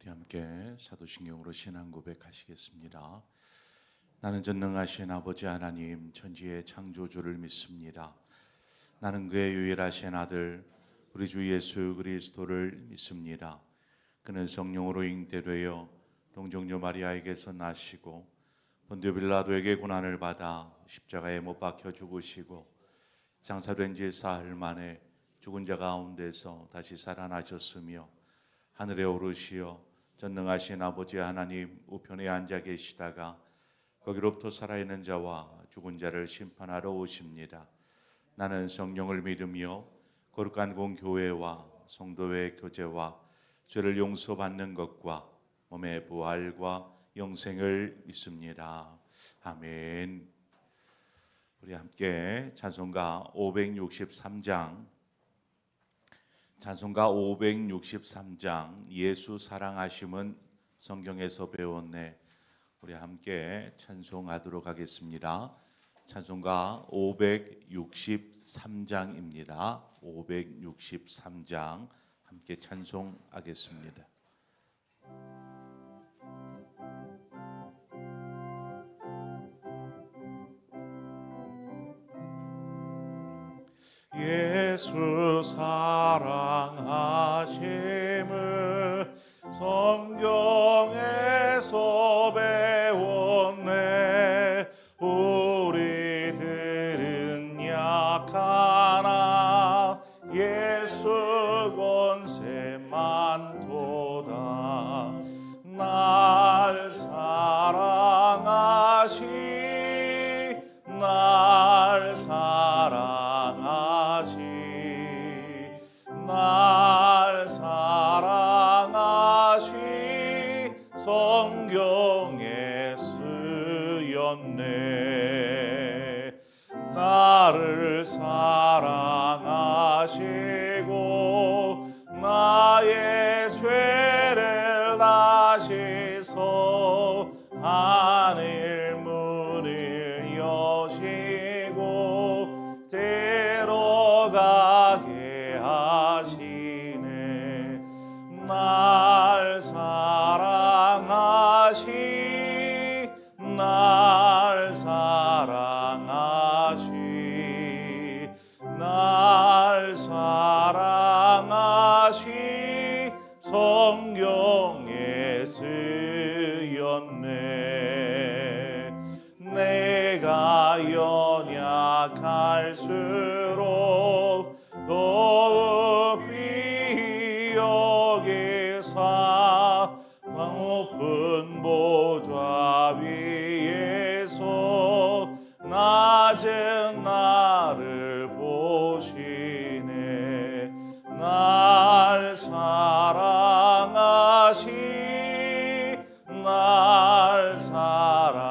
우리 함께 사도신경으로 신앙 고백하시겠습니다. 나는 전능하신 아버지 하나님 천지의 창조주를 믿습니다. 나는 그의 유일하신 아들 우리 주 예수 그리스도를 믿습니다. 그는 성령으로 잉태되어 동정녀 마리아에게서 나시고 본디오 빌라도에게 고난을 받아 십자가에 못 박혀 죽으시고 장사된 지 사흘 만에 죽은 자 가운데서 다시 살아나셨으며 하늘에 오르시어 전능하신 아버지 하나님 우편에 앉아 계시다가 거기로부터 살아있는 자와 죽은 자를 심판하러 오십니다. 나는 성령을 믿으며 거룩한 공교회와 성도의 교제와 죄를 용서받는 것과 몸의 부활과 영생을 믿습니다. 아멘. 우리 함께 찬송가 563장 예수 사랑하심은 성경에서 배웠네. 우리 함께 찬송하도록 하겠습니다. 찬송가 563장입니다. 563장 함께 찬송하겠습니다. 예수 사랑하심을 성경에서 배웠네. 우리들은 약하나 예수 권세만 도다. 날 사랑하시 날 사랑하시 성경에 쓰였네. 나를 사랑하시고 나의 죄를 다시서 하늘 문을 여시고 데려가게 하시네. 날 사랑하시 날 사랑하시 성경에 쓰였네. 내가 연약할수록 더욱 귀히 여기사 높은 보좌 위에서 낮은 나를 보시네. 날 사랑하시 날 사랑하시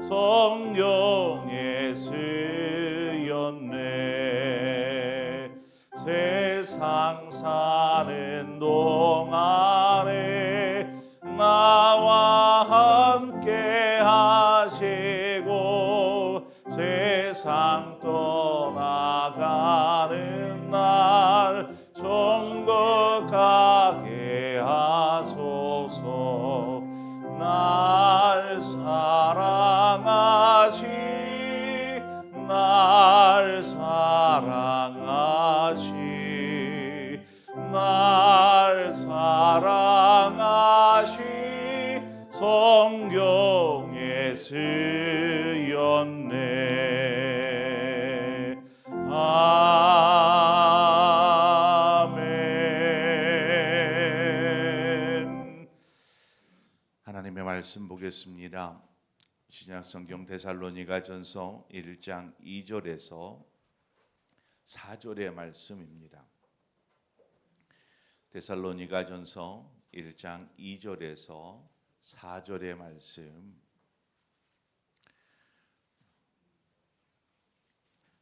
성경에 쓰였네. 세상 사는 동안에 나와 함께 하시고 세상 떠나가는 날 천국 가게 하소서. 날 사랑하시 날 사랑하시 성경에 쓰였네. 아멘. 하나님의 말씀 보겠습니다. 신약성경 데살로니가전서 1장 2절에서 4절의 말씀입니다. 데살로니가전서 1장 2절에서 4절의 말씀.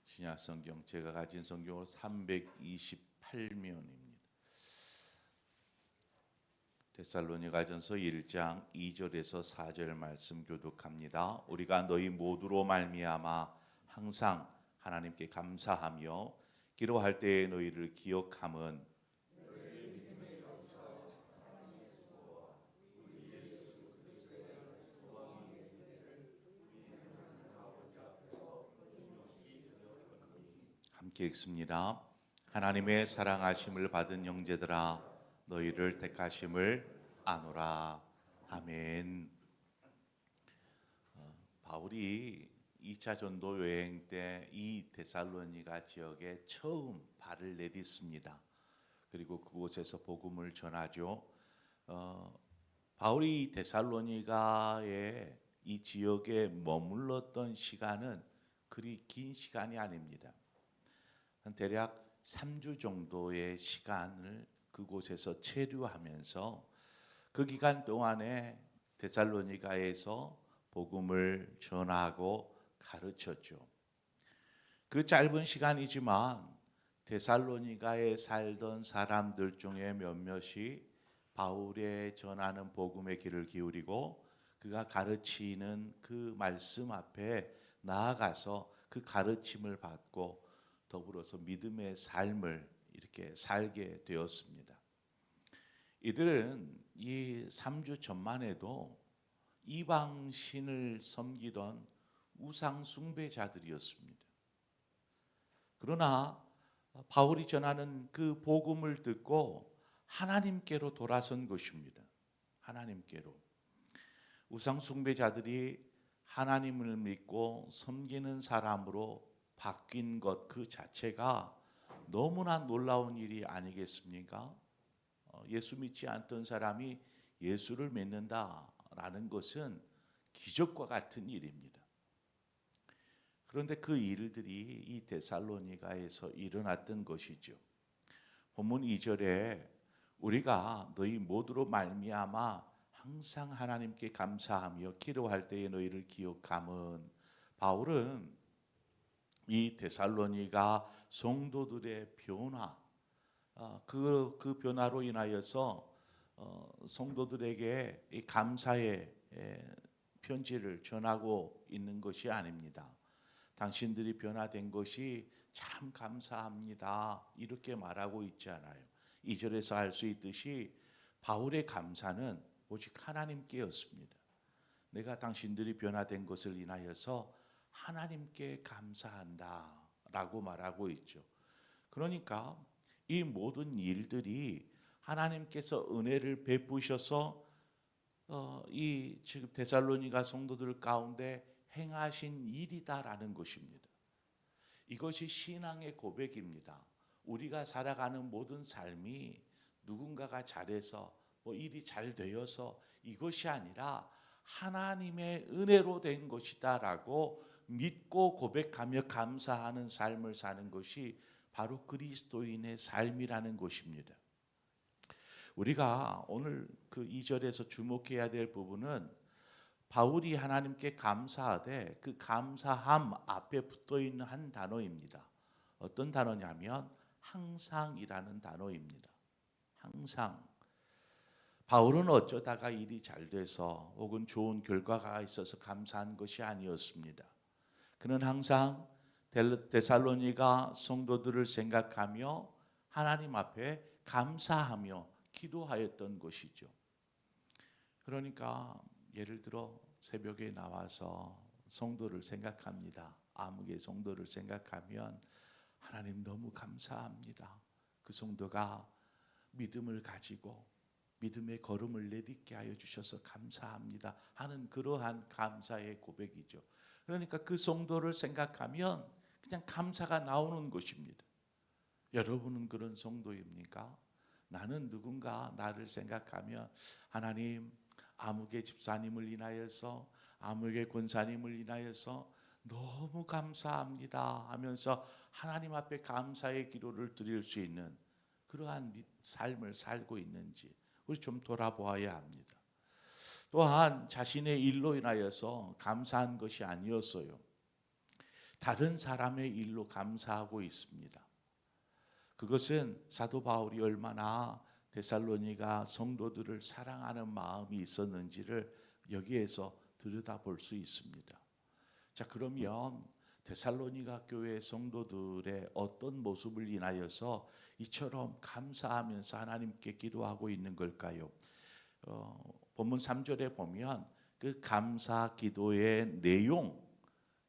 신약성경 제가 가진 성경으로 328면입니다. 데살로니가전서 1장 2절에서 4절 말씀 교독합니다. 우리가 너희 모두로 말미암아 항상 하나님께 감사하며 기도할 때에 너희를 기억함은 함께 읽습니다. 하나님의 사랑하심을 받은 형제들아 너희를 택하심을 아노라. 아멘. 바울이 2차 전도 여행 때 이 데살로니가 지역에 처음 발을 내딛습니다. 그리고 그곳에서 복음을 전하죠. 바울이 데살로니가의 이 지역에 머물렀던 시간은 그리 긴 시간이 아닙니다. 대략 3주 정도의 시간을 그곳에서 체류하면서 그 기간 동안에 데살로니가에서 복음을 전하고 가르쳤죠. 그 짧은 시간이지만 데살로니가에 살던 사람들 중에 몇몇이 바울의 전하는 복음의 귀를 기울이고 그가 가르치는 그 말씀 앞에 나아가서 그 가르침을 받고 더불어서 믿음의 삶을 이렇게 살게 되었습니다. 이들은 이 3주 전만 해도 이방 신을 섬기던 우상 숭배자들이었습니다. 그러나 바울이 전하는 그 복음을 듣고 하나님께로 돌아선 것입니다. 하나님께로. 우상 숭배자들이 하나님을 믿고 섬기는 사람으로 바뀐 것 그 자체가 너무나 놀라운 일이 아니겠습니까? 예수 믿지 않던 사람이 예수를 믿는다라는 것은 기적과 같은 일입니다. 그런데 그 일들이 이 데살로니가에서 일어났던 것이죠. 본문 2절에 우리가 너희 모두로 말미암아 항상 하나님께 감사하며 기도할 때에 너희를 기억함은, 바울은 이 데살로니가 성도들의 변화, 그 변화로 인하여서 성도들에게 이 감사의 편지를 전하고 있는 것이 아닙니다. 당신들이 변화된 것이 참 감사합니다. 이렇게 말하고 있지 않아요. 2절에서 알 수 있듯이 바울의 감사는 오직 하나님께였습니다. 내가 당신들이 변화된 것을 인하여서 하나님께 감사한다 라고 말하고 있죠. 그러니까 이 모든 일들이 하나님께서 은혜를 베푸셔서 이 지금 데살로니가 성도들 가운데 행하신 일이다라는 것입니다. 이것이 신앙의 고백입니다. 우리가 살아가는 모든 삶이 누군가가 잘해서 일이 잘 되어서 이것이 아니라 하나님의 은혜로 된 것이다라고 믿고 고백하며 감사하는 삶을 사는 것이 바로 그리스도인의 삶이라는 것입니다. 우리가 오늘 그 2절에서 주목해야 될 부분은 바울이 하나님께 감사하되 그 감사함 앞에 붙어 있는 한 단어입니다. 어떤 단어냐면 항상이라는 단어입니다. 항상. 바울은 어쩌다가 일이 잘 돼서 혹은 좋은 결과가 있어서 감사한 것이 아니었습니다. 그는 항상 데살로니가 성도들을 생각하며 하나님 앞에 감사하며 기도하였던 것이죠. 그러니까 예를 들어 새벽에 나와서 성도를 생각합니다. 아무개 성도를 생각하면 하나님 너무 감사합니다. 그 성도가 믿음을 가지고 믿음의 걸음을 내딛게 하여 주셔서 감사합니다 하는 그러한 감사의 고백이죠. 그러니까 그 성도를 생각하면 그냥 감사가 나오는 것입니다. 여러분은 그런 성도입니까? 나는 누군가 나를 생각하면 하나님 아무개 집사님을 인하여서 아무개 권사님을 인하여서 너무 감사합니다 하면서 하나님 앞에 감사의 기도를 드릴 수 있는 그러한 삶을 살고 있는지 우리 좀 돌아보아야 합니다. 또한 자신의 일로 인하여서 감사한 것이 아니었어요. 다른 사람의 일로 감사하고 있습니다. 그것은 사도 바울이 얼마나 데살로니가 성도들을 사랑하는 마음이 있었는지를 여기에서 들여다볼 수 있습니다. 자, 그러면 데살로니가 교회 성도들의 어떤 모습을 인하여서 이처럼 감사하면서 하나님께 기도하고 있는 걸까요? 본문 3절에 보면 그 감사 기도의 내용,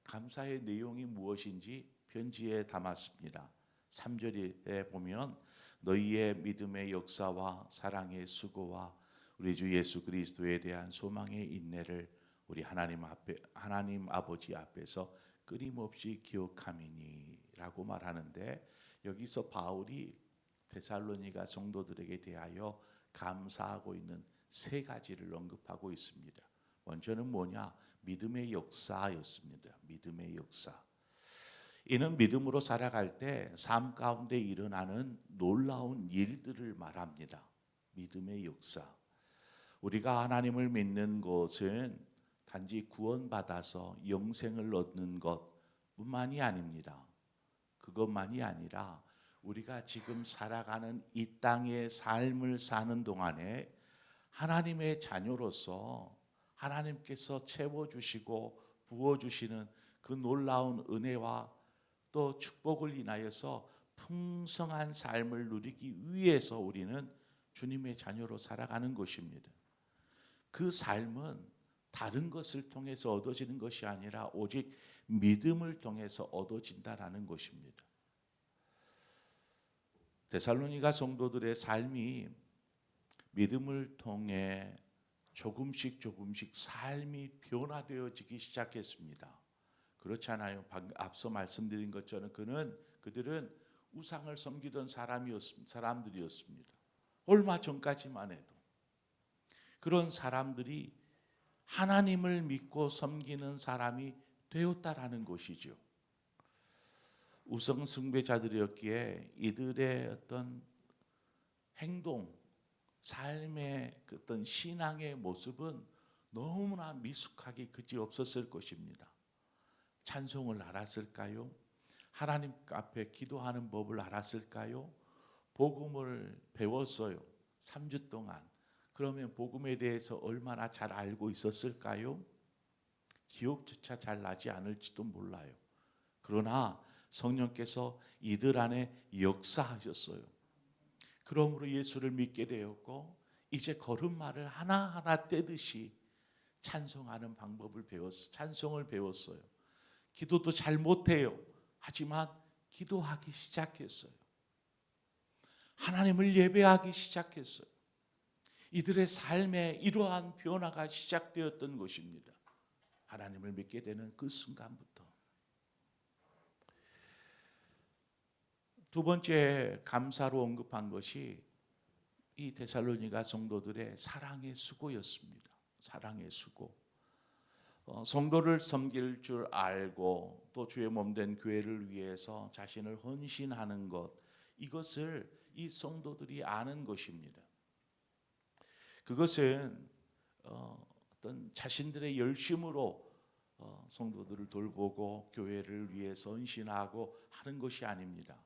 감사의 내용이 무엇인지 편지에 담았습니다. 3절에 보면 너희의 믿음의 역사와 사랑의 수고와 우리 주 예수 그리스도에 대한 소망의 인내를 우리 하나님 아버지 앞에서 끊임없이 기억함이니라고 말하는데, 여기서 바울이 데살로니가 성도들에게 대하여 감사하고 있는 세 가지를 언급하고 있습니다. 먼저는 뭐냐? 믿음의 역사였습니다. 믿음의 역사. 이는 믿음으로 살아갈 때 삶 가운데 일어나는 놀라운 일들을 말합니다. 믿음의 역사. 우리가 하나님을 믿는 것은 단지 구원받아서 영생을 얻는 것뿐만이 아닙니다. 그것만이 아니라 우리가 지금 살아가는 이 땅의 삶을 사는 동안에 하나님의 자녀로서 하나님께서 채워주시고 부어주시는 그 놀라운 은혜와 또 축복을 인하여서 풍성한 삶을 누리기 위해서 우리는 주님의 자녀로 살아가는 것입니다. 그 삶은 다른 것을 통해서 얻어지는 것이 아니라 오직 믿음을 통해서 얻어진다라는 것입니다. 데살로니가 성도들의 삶이 믿음을 통해 조금씩 삶이 변화되어지기 시작했습니다. 그렇잖아요. 앞서 말씀드린 것처럼 그들은 우상을 섬기던 사람들이었습니다. 얼마 전까지만 해도 그런 사람들이 하나님을 믿고 섬기는 사람이 되었다라는 것이죠. 우상 숭배자들이었기에 이들의 어떤 행동, 삶의 어떤 신앙의 모습은 너무나 미숙하기 그지없었을 것입니다. 찬송을 알았을까요? 하나님 앞에 기도하는 법을 알았을까요? 복음을 배웠어요. 3주 동안. 그러면 복음에 대해서 얼마나 잘 알고 있었을까요? 기억조차 잘 나지 않을지도 몰라요. 그러나 성령께서 이들 안에 역사하셨어요. 그러므로 예수를 믿게 되었고 이제 걸음마를 하나하나 떼듯이 찬송하는 방법을 찬송을 배웠어요. 기도도 잘 못해요. 하지만 기도하기 시작했어요. 하나님을 예배하기 시작했어요. 이들의 삶에 이러한 변화가 시작되었던 것입니다. 하나님을 믿게 되는 그 순간부터. 두 번째 감사로 언급한 것이 이 데살로니가 성도들의 사랑의 수고였습니다. 사랑의 수고. 성도를 섬길 줄 알고 또 주의 몸된 교회를 위해서 자신을 헌신하는 것, 이것을 이 성도들이 아는 것입니다. 그것은 어떤 자신들의 열심으로 성도들을 돌보고 교회를 위해서 헌신하고 하는 것이 아닙니다.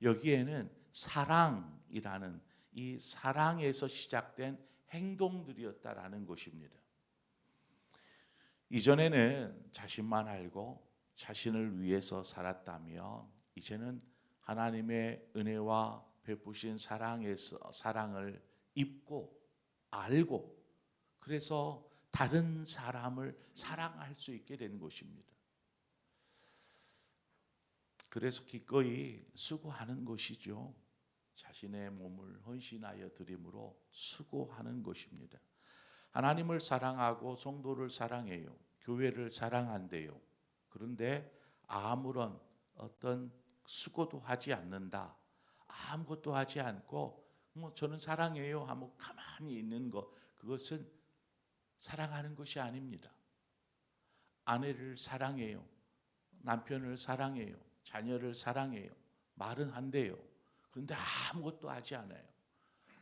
여기에는 사랑이라는 이 사랑에서 시작된 행동들이었다라는 것입니다. 이전에는 자신만 알고 자신을 위해서 살았다면 이제는 하나님의 은혜와 베푸신 사랑을 입고 알고 그래서 다른 사람을 사랑할 수 있게 된 것입니다. 그래서 기꺼이 수고하는 것이죠. 자신의 몸을 헌신하여 드림으로 수고하는 것입니다. 하나님을 사랑하고 성도를 사랑해요. 교회를 사랑한대요. 그런데 아무런 어떤 수고도 하지 않는다. 아무것도 하지 않고 저는 사랑해요 하고 가만히 있는 것, 그것은 사랑하는 것이 아닙니다. 아내를 사랑해요. 남편을 사랑해요. 자녀를 사랑해요. 말은 한대요. 그런데 아무것도 하지 않아요.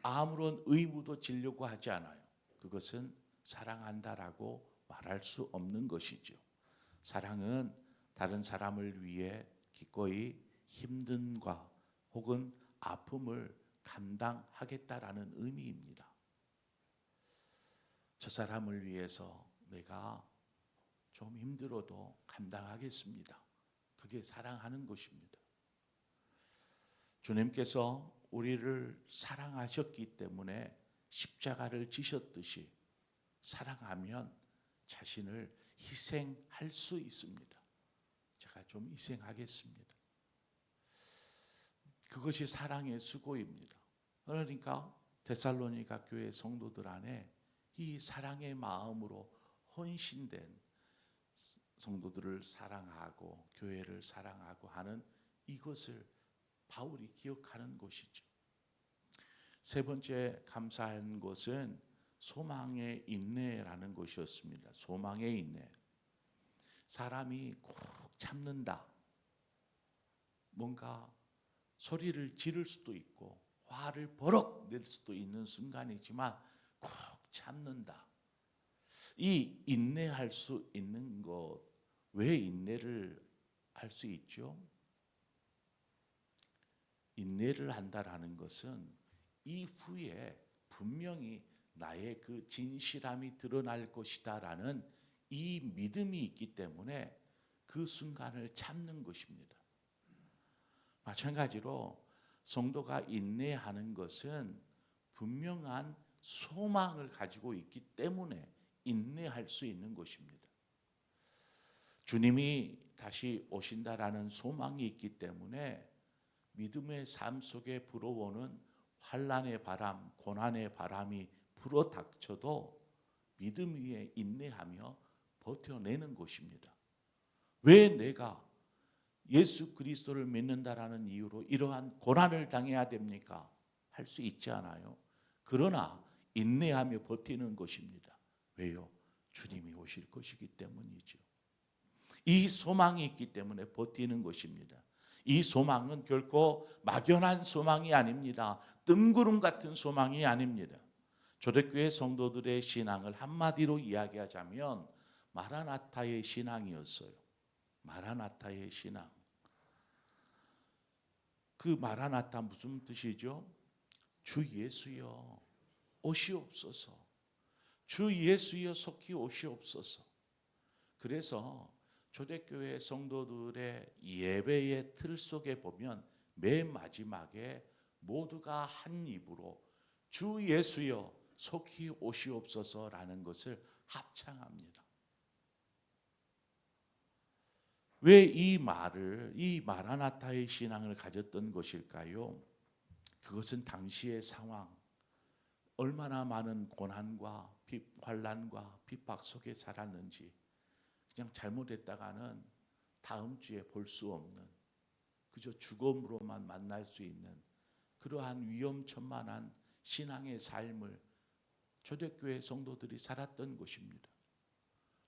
아무런 의무도 지려고 하지 않아요. 그것은 사랑한다라고 말할 수 없는 것이죠. 사랑은 다른 사람을 위해 기꺼이 힘듦과 혹은 아픔을 감당하겠다라는 의미입니다. 저 사람을 위해서 내가 좀 힘들어도 감당하겠습니다. 그게 사랑하는 것입니다. 주님께서 우리를 사랑하셨기 때문에 십자가를 지셨듯이 사랑하면 자신을 희생할 수 있습니다. 제가 좀 희생하겠습니다. 그것이 사랑의 수고입니다. 그러니까 데살로니가 교회 성도들 안에 이 사랑의 마음으로 헌신된 성도들을 사랑하고 교회를 사랑하고 하는 이것을 바울이 기억하는 것이죠. 세 번째 감사한 것은 소망의 인내라는 것이었습니다. 소망의 인내. 사람이 꾹 참는다. 뭔가 소리를 지를 수도 있고 화를 버럭 낼 수도 있는 순간이지만 꾹 참는다. 이 인내할 수 있는 것, 왜 인내를 할 수 있죠? 인내를 한다라는 것은 이후에 분명히 나의 그 진실함이 드러날 것이다라는 이 믿음이 있기 때문에 그 순간을 참는 것입니다. 마찬가지로 성도가 인내하는 것은 분명한 소망을 가지고 있기 때문에 인내할 수 있는 것입니다. 주님이 다시 오신다라는 소망이 있기 때문에 믿음의 삶 속에 불어오는 환난의 바람, 고난의 바람이 불어닥쳐도 믿음 위에 인내하며 버텨내는 것입니다. 왜 내가 예수 그리스도를 믿는다라는 이유로 이러한 고난을 당해야 됩니까? 할 수 있지 않아요. 그러나 인내하며 버티는 것입니다. 왜요? 주님이 오실 것이기 때문이죠. 이 소망이 있기 때문에 버티는 것입니다. 이 소망은 결코 막연한 소망이 아닙니다. 뜬구름 같은 소망이 아닙니다. 초대교회 성도들의 신앙을 한마디로 이야기하자면 마라나타의 신앙이었어요. 마라나타의 신앙. 그 마라나타 무슨 뜻이죠? 주 예수여 오시옵소서. 주 예수여 속히 오시옵소서. 그래서 초대교회 성도들의 예배의 틀 속에 보면 맨 마지막에 모두가 한 입으로 주 예수여 속히 오시옵소서라는 것을 합창합니다. 왜 이 말을, 이 마라나타의 신앙을 가졌던 것일까요? 그것은 당시의 상황, 얼마나 많은 고난과 환난과 핍박 속에 살았는지, 그냥 잘못했다가는 다음 주에 볼 수 없는, 그저 죽음으로만 만날 수 있는 그러한 위험천만한 신앙의 삶을 초대교회 성도들이 살았던 것입니다.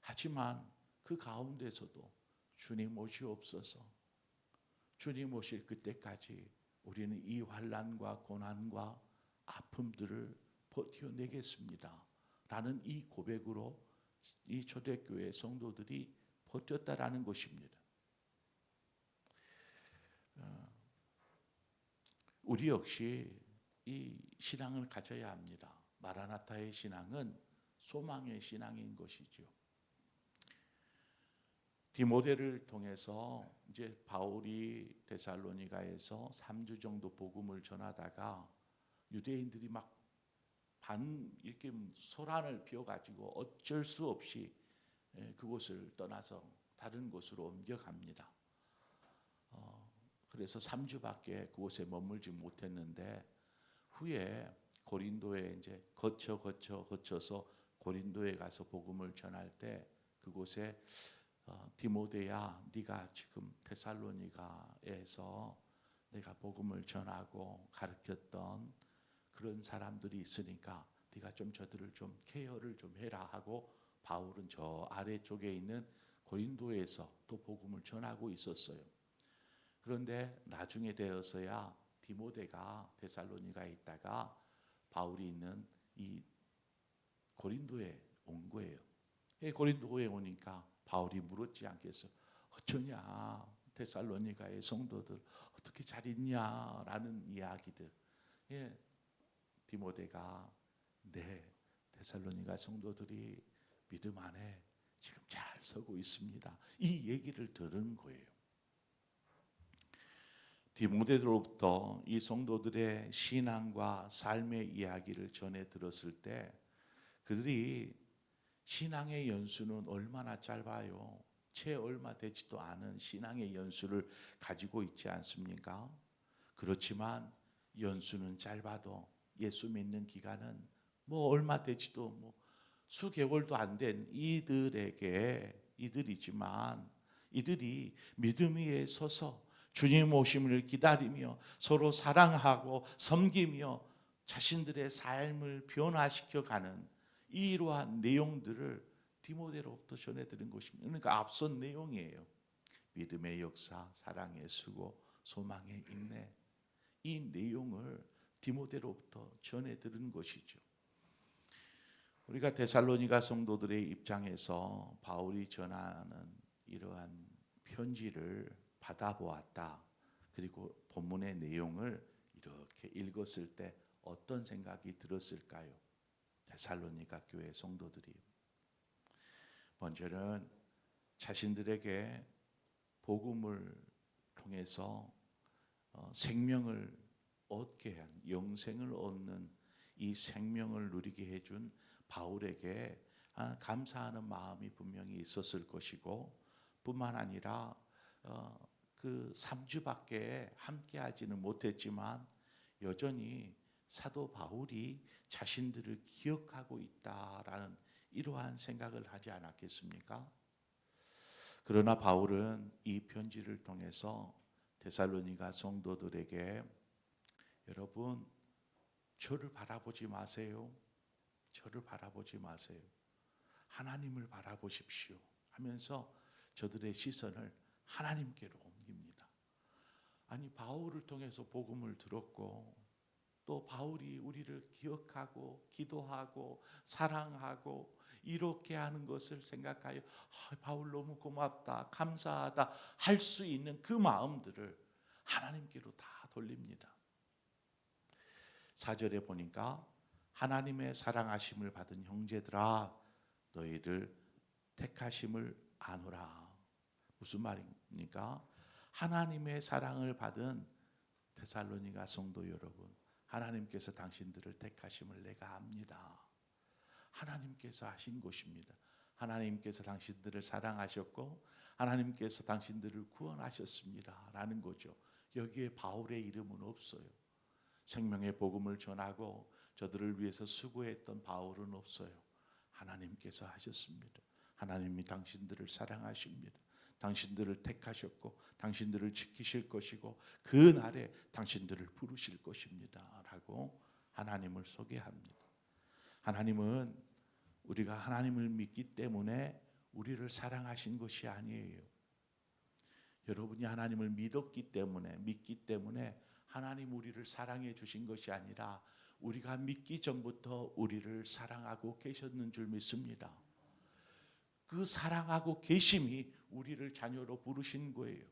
하지만 그 가운데서도 주님 오시옵소서, 주님 오실 그때까지 우리는 이 환난과 고난과 아픔들을 버텨내겠습니다 라는 이 고백으로 이 초대교회 성도들이 버텼다라는 것입니다. 우리 역시 이 신앙을 가져야 합니다. 마라나타의 신앙은 소망의 신앙인 것이죠. 디모데를 통해서 이제 바울이 데살로니가에서 3주 정도 복음을 전하다가 유대인들이 막 이렇게 소란을 피워가지고 어쩔 수 없이 그곳을 떠나서 다른 곳으로 옮겨갑니다. 그래서 3주밖에 그곳에 머물지 못했는데 후에 고린도에 이제 거쳐서 고린도에 가서 복음을 전할 때 그곳에 디모데야, 네가 지금 데살로니가에서 내가 복음을 전하고 가르쳤던 그런 사람들이 있으니까 네가 좀 저들을 좀 케어를 좀 해라 하고 바울은 저 아래쪽에 있는 고린도에서 또 복음을 전하고 있었어요. 그런데 나중에 되어서야 디모데가 데살로니가에 있다가 바울이 있는 이 고린도에 온 거예요. 고린도에 오니까 바울이 물었지 않겠어? 어쩌냐, 데살로니가의 성도들 어떻게 잘 있냐라는 이야기들. 디모데가 네, 데살로니가 성도들이 믿음 안에 지금 잘 서고 있습니다. 이 얘기를 들은 거예요. 디모데로부터 이 성도들의 신앙과 삶의 이야기를 전해 들었을 때 그들이 신앙의 연수는 얼마나 짧아요. 채 얼마 되지도 않은 신앙의 연수를 가지고 있지 않습니까? 그렇지만 연수는 짧아도 예수 믿는 기간은 뭐 얼마 되지도 뭐 수개월도 안 된 이들이지만 이들이 믿음 위에 서서 주님 오심을 기다리며 서로 사랑하고 섬기며 자신들의 삶을 변화시켜가는 이러한 내용들을 디모데로부터 전해드린 것입니다. 그러니까 앞선 내용이에요. 믿음의 역사, 사랑의 수고, 소망의 인내, 이 내용을 디모데로부터 전해드린 것이죠. 우리가 데살로니가 성도들의 입장에서 바울이 전하는 이러한 편지를 받아보았다. 그리고 본문의 내용을 이렇게 읽었을 때 어떤 생각이 들었을까요? 데살로니가 교회 성도들이 먼저는 자신들에게 복음을 통해서 생명을 얻게 한, 영생을 얻는 이 생명을 누리게 해준 바울에게 감사하는 마음이 분명히 있었을 것이고, 뿐만 아니라 그 3주밖에 함께하지는 못했지만 여전히 사도 바울이 자신들을 기억하고 있다라는 이러한 생각을 하지 않았겠습니까? 그러나 바울은 이 편지를 통해서 데살로니가 성도들에게 여러분, 저를 바라보지 마세요. 저를 바라보지 마세요. 하나님을 바라보십시오 하면서 저들의 시선을 하나님께로 옮깁니다. 아니, 바울을 통해서 복음을 들었고 또 바울이 우리를 기억하고 기도하고 사랑하고 이렇게 하는 것을 생각하여 바울 너무 고맙다, 감사하다 할 수 있는 그 마음들을 하나님께로 다 돌립니다. 4절에 보니까 하나님의 사랑하심을 받은 형제들아 너희를 택하심을 아노라. 무슨 말입니까? 하나님의 사랑을 받은 데살로니가 성도 여러분, 하나님께서 당신들을 택하심을 내가 압니다. 하나님께서 하신 것입니다. 하나님께서 당신들을 사랑하셨고 하나님께서 당신들을 구원하셨습니다 라는 거죠. 여기에 바울의 이름은 없어요. 생명의 복음을 전하고 저들을 위해서 수고했던 바울은 없어요. 하나님께서 하셨습니다. 하나님이 당신들을 사랑하십니다. 당신들을 택하셨고 당신들을 지키실 것이고 그 날에 당신들을 부르실 것입니다 라고 하나님을 소개합니다. 하나님은 우리가 하나님을 믿기 때문에 우리를 사랑하신 것이 아니에요. 여러분이 하나님을 믿기 때문에 하나님 우리를 사랑해 주신 것이 아니라 우리가 믿기 전부터 우리를 사랑하고 계셨는 줄 믿습니다. 그 사랑하고 계심이 우리를 자녀로 부르신 거예요.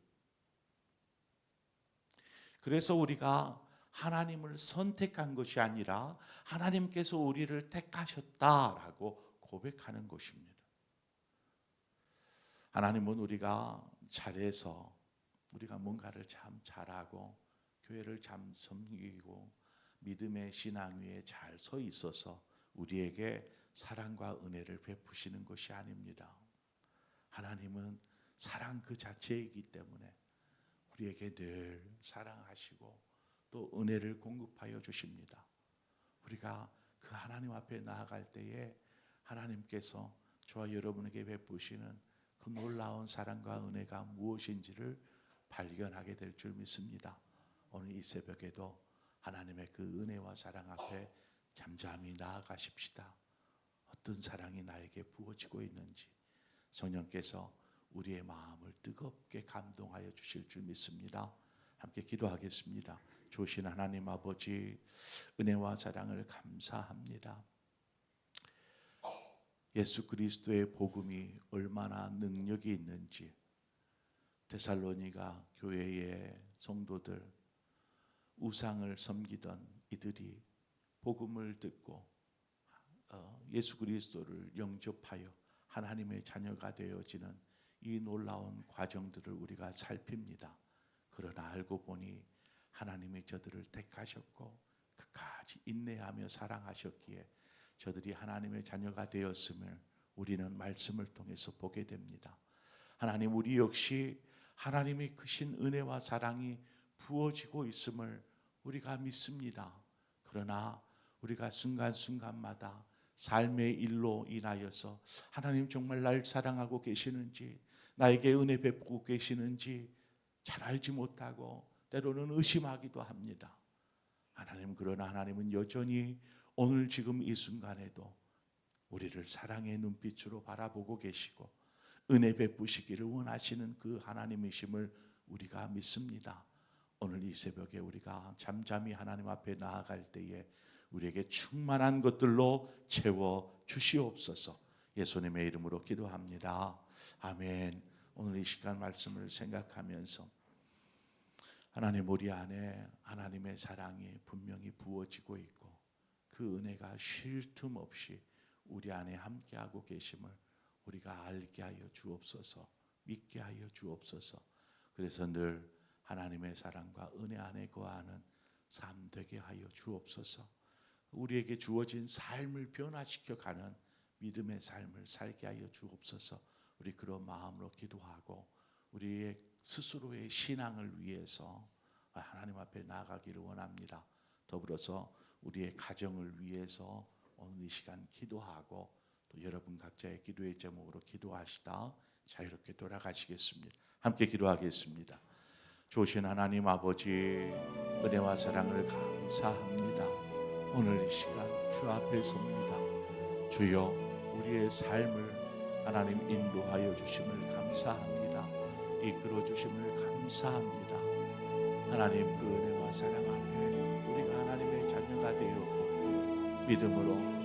그래서 우리가 하나님을 선택한 것이 아니라 하나님께서 우리를 택하셨다라고 고백하는 것입니다. 하나님은 우리가 잘해서 우리가 뭔가를 참 잘하고 교회를 참 섬기고 믿음의 신앙 위에 잘 서 있어서 우리에게 사랑과 은혜를 베푸시는 것이 아닙니다. 하나님은 사랑 그 자체이기 때문에 우리에게 늘 사랑하시고 또 은혜를 공급하여 주십니다. 우리가 그 하나님 앞에 나아갈 때에 하나님께서 저와 여러분에게 베푸시는 그 놀라운 사랑과 은혜가 무엇인지를 발견하게 될 줄 믿습니다. 오늘 이 새벽에도 하나님의 그 은혜와 사랑 앞에 잠잠히 나아가십시다. 어떤 사랑이 나에게 부어지고 있는지 성령께서 우리의 마음을 뜨겁게 감동하여 주실 줄 믿습니다. 함께 기도하겠습니다. 좋으신 하나님 아버지, 은혜와 사랑을 감사합니다. 예수 그리스도의 복음이 얼마나 능력이 있는지 데살로니가 교회의 성도들, 우상을 섬기던 이들이 복음을 듣고 예수 그리스도를 영접하여 하나님의 자녀가 되어지는 이 놀라운 과정들을 우리가 살핍니다. 그 그러나 알고 보니 하나님이 저들을 택하셨고 끝까지 인내하며 사랑하셨기에 저들이 하나님의 자녀가 되었음을 우리는 말씀을 통해서 보게 됩니다. 하나님, 우리 역시 하나님의 크신 은혜와 사랑이 부어지고 있음을 우리가 믿습니다. 그러나 우리가 순간순간마다 삶의 일로 인하여서 하나님 정말 날 사랑하고 계시는지, 나에게 은혜 베푸고 계시는지 잘 알지 못하고 때로는 의심하기도 합니다. 하나님, 그러나 하나님은 여전히 오늘 지금 이 순간에도 우리를 사랑의 눈빛으로 바라보고 계시고 은혜 베푸시기를 원하시는 그 하나님이심을 우리가 믿습니다. 오늘 이 새벽에 우리가 잠잠히 하나님 앞에 나아갈 때에 우리에게 충만한 것들로 채워 주시옵소서. 예수님의 이름으로 기도합니다. 아멘. 오늘 이 시간 말씀을 생각하면서 하나님, 우리 안에 하나님의 사랑이 분명히 부어지고 있고 그 은혜가 쉴 틈 없이 우리 안에 함께하고 계심을 우리가 알게 하여 주옵소서. 믿게 하여 주옵소서. 그래서 늘 하나님의 사랑과 은혜 안에 거하는 삶 되게 하여 주옵소서. 우리에게 주어진 삶을 변화시켜 가는 믿음의 삶을 살게 하여 주옵소서. 우리 그런 마음으로 기도하고 우리의 스스로의 신앙을 위해서 하나님 앞에 나아가기를 원합니다. 더불어서 우리의 가정을 위해서 오늘 이 시간 기도하고 또 여러분 각자의 기도의 제목으로 기도하시다 자유롭게 돌아가시겠습니다. 함께 기도하겠습니다. 좋으신 하나님 아버지, 은혜와 사랑을 감사합니다. 오늘 이 시간 주 앞에 섭니다. 주여, 우리의 삶을 하나님 인도하여 주심을 감사합니다. 이끌어 주심을 감사합니다. 하나님, 그 은혜와 사랑 앞에 우리가 하나님의 자녀가 되었고 믿음으로